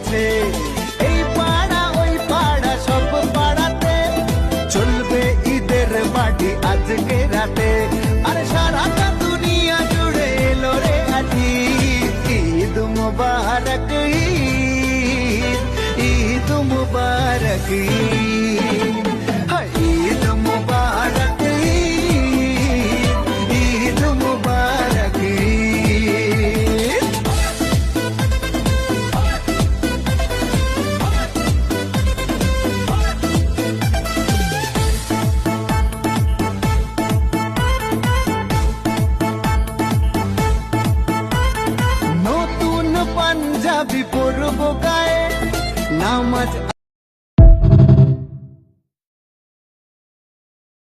গেছে। এই পাড়া ওই পাড়া সব পাড়াতে চলবে ঈদের পার্টি আজকে রাতে। আর সারাটা দুনিয়া জুড়ে এলো রে আজি ঈদ মুবারক, ঈদ ঈদ মুবারক, ঈদ মুবারক, ঈদ মুবারক। নতুন পাঞ্জাবি পরব গায়ে, নামাজ